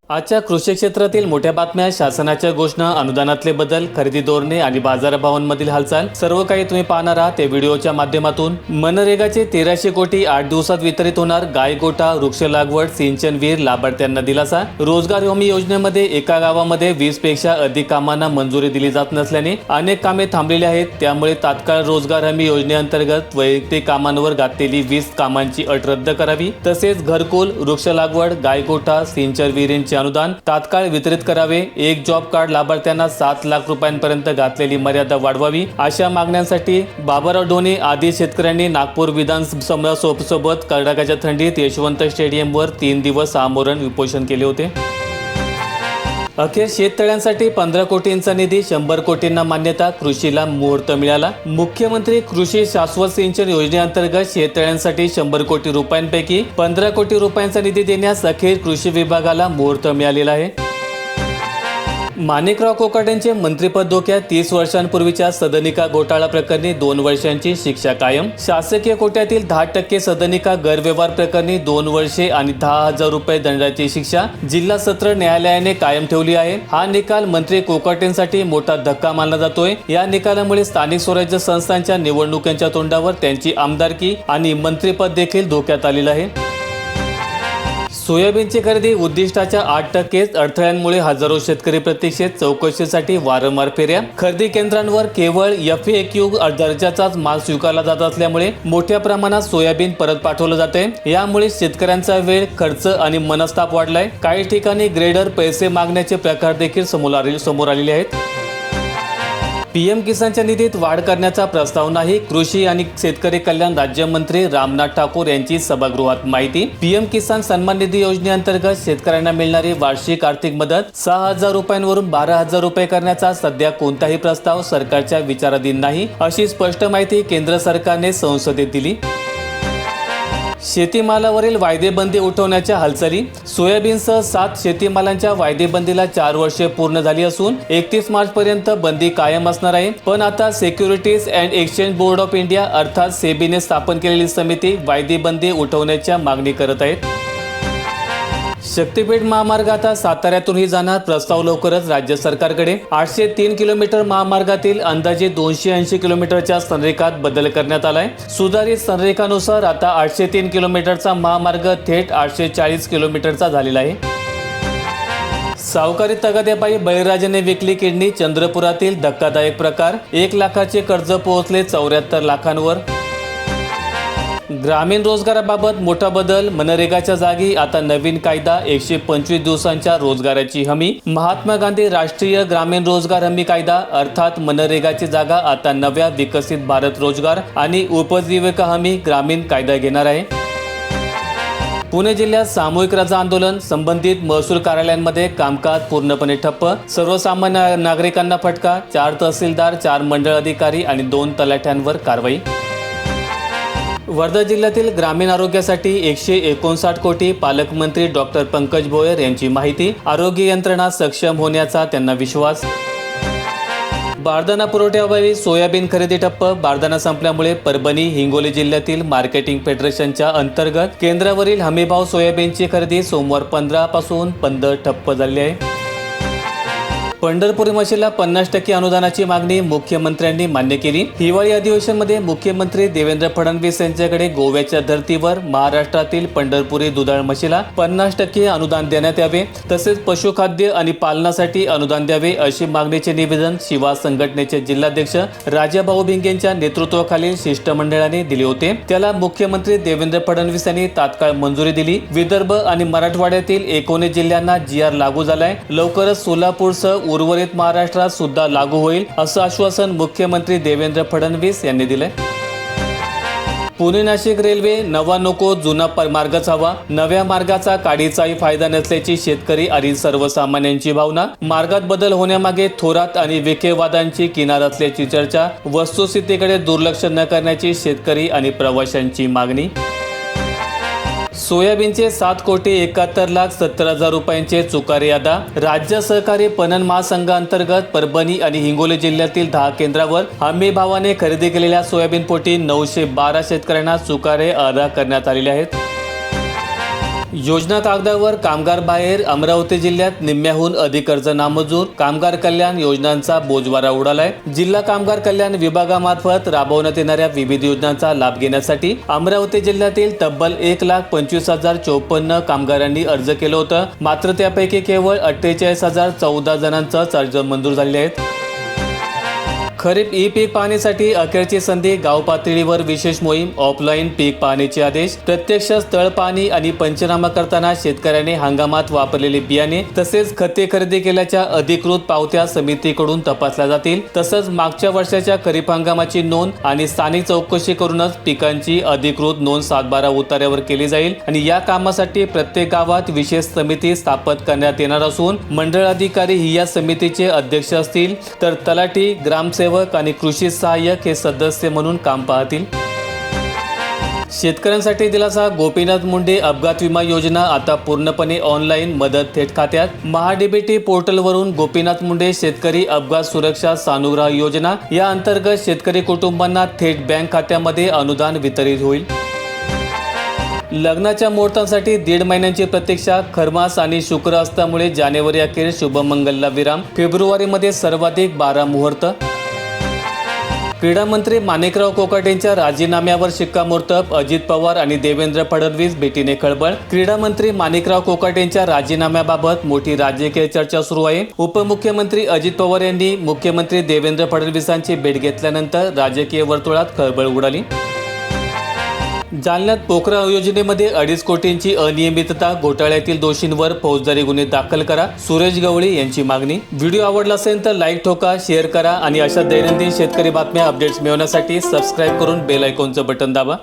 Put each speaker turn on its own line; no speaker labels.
आजच्या कृषी क्षेत्रातील मोठ्या बातम्या, शासनाच्या घोषणा, अनुदानातले बदल, खरेदी धोरणे आणि बाजारभावांमधील हालचाल सर्व काही तुम्ही पाहणार आहात या व्हिडिओच्या माध्यमातून। मनरेगाचे 1300 कोटी 8 दिवसात वितरित होणार। गायगोठा, वृक्ष लागवड, सिंचन विहीर, लाभार्थ्यांना दिलासा। रोजगार हमी योजनेमध्ये एका गावामध्ये 20 पेक्षा अधिक कामांना मंजुरी दिली जात नसल्याने अनेक कामे थांबलेली आहेत। त्यामुळे तात्काळ रोजगार हमी योजनेअंतर्गत वैयक्तिक कामांवर घातलेली 20 कामांची अट रद्द करावी। तसेच घरकुल, वृक्ष लागवड, गायगोठा, सिंचन विहिरींचे अनुदान तात्काळ वितरित करावे। एक जॉब कार्ड लाभार्थ्यांना 7 लाख रुपयांपर्यंत घातलेली मर्यादा वाढवावी। अशा मागण्यांसाठी बाबुराव ढोणे आदी शेतकऱ्यांनी नागपूर विधानसभेसोबत कडाक्याच्या थंडीत यशवंत स्टेडियमवर 3 दिवस आमरण उपोषण केले होते। अखेर शेततळ्यांसाठी 15 कोटींचा निधी, 100 कोटींना मान्यता, कृषीला मुहूर्त मिळाला। मुख्यमंत्री कृषी शाश्वत सिंचन योजनेअंतर्गत शेततळ्यांसाठी 100 कोटी रुपयांपैकी 15 कोटी रुपयांचा निधी देण्यास अखेर कृषी विभागाला मुहूर्त मिळालेला आहे। माणिकराव कोकाटेंचे मंत्रिपद धोक्यात, 30 वर्षांपूर्वीच्या सदनिका घोटाळा प्रकरणी 2 वर्षांची शिक्षा कायम। शासकीय कोट्यातील 10% सदनिका गैरव्यवहार प्रकरणी 2 वर्षे आणि 10,000 रुपये दंडाची शिक्षा जिल्हा सत्र न्यायालयाने कायम ठेवली आहे। हा निकाल मंत्री कोकाटेंसाठी मोठा धक्का मानला जातोय। या निकालामुळे स्थानिक स्वराज्य संस्थांच्या निवडणुकांच्या तोंडावर त्यांची आमदारकी आणि मंत्रिपद देखील धोक्यात आलेलं आहे। सोयाबीनची खरेदी उद्दिष्टाच्या 8%, अडथळ्यांमुळे हजारो शेतकरी प्रतीक्षेत, चौकशीसाठी वारंवार फेऱ्या। खरेदी केंद्रांवर केवळ FAQ दर्जाचाच माल स्वीकारला जात असल्यामुळे मोठ्या प्रमाणात सोयाबीन परत पाठवलं जाते। यामुळे शेतकऱ्यांचा वेळ, खर्च आणि मनस्ताप वाढलाय। काही ठिकाणी ग्रेडर पैसे मागण्याचे प्रकार देखील समोर आलेले आहेत। PM किसानच्या निधीत वाढ करण्याचा प्रस्ताव नाही, कृषी आणि शेतकरी कल्याण राज्यमंत्री रामनाथ ठाकूर यांची सभागृहात माहिती। PM किसान सन्मान निधी योजनेअंतर्गत शेतकऱ्यांना मिळणारी वार्षिक आर्थिक मदत 6,000 रुपयांवरून 12,000 रुपये करण्याचा सध्या कोणताही प्रस्ताव सरकारच्या विचाराधीन नाही, अशी स्पष्ट माहिती केंद्र सरकारने संसदेत दिली। शेतीमालावरील वायदेबंदी उठवण्याच्या हालचाली। सोयाबीनसह 7 शेतीमालांच्या वायदेबंदीला 4 वर्षे पूर्ण झाली असून 31 मार्च पर्यंत बंदी कायम असणार आहे। पण आता securities and exchange board of India अर्थात सेबीने स्थापन केलेली समिती वायदेबंदी उठवण्याच्या मागणी करत आहे। शक्तीपीठ महामार्ग आता साताऱ्यातूनही जाणार, प्रस्ताव लवकरच राज्य सरकारकडे। 803 किलोमीटर महामार्गातील अंदाजे 280 किलोमीटरच्या संरेखात बदल करण्यात आलाय। सुधारित संरेखानुसार आता 803 किलोमीटरचा महामार्ग थेट 840 किलोमीटरचा झालेला आहे। सावकारी तगाद्यापायी बळीराजाने विकली किडनी, चंद्रपुरातील धक्कादायक प्रकार। 1 लाखाचे कर्ज पोहोचले 74 लाखांवर। ग्रामीण रोजगाराबाबत मोठा बदल, मनरेगाच्या जागी आता नवीन कायदा, 125 दिवसांच्या रोजगाराची हमी। महात्मा गांधी राष्ट्रीय ग्रामीण रोजगार हमी कायदा अर्थात मनरेगाची जागा आता नव्या विकसित भारत रोजगार आणि उपजीविका हमी ग्रामीण कायदा घेणार आहे। पुणे जिल्ह्यात सामूहिक रजा आंदोलन, संबंधित महसूल कार्यालयांमध्ये कामकाज पूर्णपणे ठप्प, सर्वसामान्य नागरिकांना फटका। 4 तहसीलदार, 4 मंडळ अधिकारी आणि 2 तलाठ्यांवर कारवाई। वर्धा जिल्ह्यातील ग्रामीण आरोग्यासाठी 159 कोटी, पालकमंत्री डॉक्टर पंकज भोयर यांची माहिती। आरोग्य यंत्रणा सक्षम होण्याचा त्यांना विश्वास। बारदाना पुरवठ्याअभावी सोयाबीन खरेदी ठप्प, बारदाना संपल्यामुळे परभणी, हिंगोली जिल्ह्यातील मार्केटिंग फेडरेशनच्या अंतर्गत केंद्रावरील हमीभाव सोयाबीनची खरेदी सोमवार 15 पासून बंद ठप्प झाली आहे। पंढरपुरी म्हशीला 50% अनुदानाची मागणी, मुख्यमंत्र्यांनी मान्य केली। हिवाळी अधिवेशनमध्ये मुख्यमंत्री देवेंद्र फडणवीस यांच्याकडे गोव्याच्या धर्तीवर महाराष्ट्रातील पंढरपुरी दुधाळ म्हशीला 50% अनुदान देण्यात यावे, तसेच पशुखाद्य आणि पालनासाठी अनुदान द्यावे अशी मागणीचे निवेदन शिवा संघटनेचे जिल्हाध्यक्ष राजाभाऊ भिंगेंच्या नेतृत्वाखालील शिष्टमंडळाने दिले होते। त्याला मुख्यमंत्री देवेंद्र फडणवीस यांनी तात्काळ मंजुरी दिली। विदर्भ आणि मराठवाड्यातील 19 जिल्ह्यांना GR लागू झालाय। लवकरच सोलापूरसह उर्वरित महाराष्ट्रात सुद्धा लागू होईल, असं आश्वासन मुख्यमंत्री देवेंद्र फडणवीस यांनी दिले। पुणे नाशिक रेल्वे नवा नको, जुना मार्गच हवा। नव्या मार्गाचा काडीचाही फायदा नसल्याची शेतकरी आणि सर्वसामान्यांची भावना। मार्गात बदल होण्यामागे थोरात आणि विखे वादांची किनार असल्याची चर्चा। वस्तुस्थितीकडे दुर्लक्ष न करण्याची शेतकरी आणि प्रवाशांची मागणी। सोयाबीनचे 7,71,70,000 रुपयांचे चुकारे अदा। राज्य सहकारी पणन महासंघाअंतर्गत परभणी आणि हिंगोली जिल्ह्यातील 10 केंद्रावर हमी भावाने खरेदी केलेल्या सोयाबीन पोटी 912 शेतकऱ्यांना चुकारे अदा करण्यात आलेले आहेत। योजना कागदावर कामगार बाहेर. अमरावती जिल्ह्यात निम्म्याहून अधिक अर्ज नामंजूर. कामगार कल्याण योजनांचा बोजवारा उडालाय. जिल्हा कामगार कल्याण विभागामार्फत राबवण्यात येणाऱ्या विविध योजनांचा लाभ घेण्यासाठी अमरावती जिल्ह्यातील तब्बल 1,25,054 कामगारांनी अर्ज केलं होतं. मात्र त्यापैकी केवळ 48,014 जणांचाच अर्ज मंजूर झाले आहेत. खरीप ई पीक पाहणीसाठी अखेरची संधी. गाव पातळीवर विशेष मोहीम. ऑफलाईन पीक पाहणीचे आदेश. प्रत्यक्ष स्थळ पाहणी आणि पंचनामा करताना शेतकऱ्याने हंगामात वापरलेले बियाणे तसेच खते खरेदी केल्याच्या अधिकृत पावत्या समितीकडून तपासल्या जातील. तसंच मागच्या वर्षाच्या खरीप हंगामाची नोंद आणि स्थानिक चौकशी करूनच पिकांची अधिकृत नोंद 7/12 उतार्यावर केली जाईल. आणि या कामासाठी प्रत्येक गावात विशेष समिती स्थापित करण्यात येणार असून मंडळ अधिकारी ही या समितीचे अध्यक्ष असतील, तर तलाठी, ग्रामसेवक आणि कृषी सहाय्यक हे सदस्य म्हणून काम पाहतील. शेतकऱ्यांसाठी दिलासा. गोपीनाथ मुंडे अपघात विमा योजना आता पूर्णपणे ऑनलाईन. मदत थेट खात्यात. महाडीबीटी पोर्टलवरून गोपीनाथ मुंडे शेतकरी अपघात सुरक्षा सानुग्रह योजना या अंतर्गत शेतकरी कुटुंबांना थेट बँक खात्यामध्ये अनुदान वितरित होईल. लग्नाच्या मुहूर्तांसाठी 1.5 महिन्यांची प्रतीक्षा. खरमास आणि शुक्र असल्यामुळे जानेवारी अखेर शुभमंगलला विराम. फेब्रुवारीमध्ये सर्वाधिक 12 मुहूर्त. क्रीडा मंत्री माणिकराव कोकाटेंच्या राजीनाम्यावर शिक्कामोर्तब. अजित पवार आणि देवेंद्र फडणवीस भेटीने खळबळ. क्रीडा मंत्री माणिकराव कोकाटेंच्या राजीनाम्याबाबत मोठी राजकीय चर्चा सुरू आहे. उपमुख्यमंत्री अजित पवार यांनी मुख्यमंत्री देवेंद्र फडणवीसांची भेट घेतल्यानंतर राजकीय वर्तुळात खळबळ उडाली. जालन्यात पोखरा योजनेमध्ये 2.5 कोटींची अनियमितता. घोटाळ्यातील दोषींवर फौजदारी गुन्हे दाखल करा. सुरेश गवळी यांची मागणी. व्हिडिओ आवडला असेल तर लाईक ठोका, शेअर करा आणि अशा दैनंदिन शेतकरी बातम्या अपडेट्स मिळवण्यासाठी सबस्क्राईब करून बेल आयकॉनचं बटन दाबा.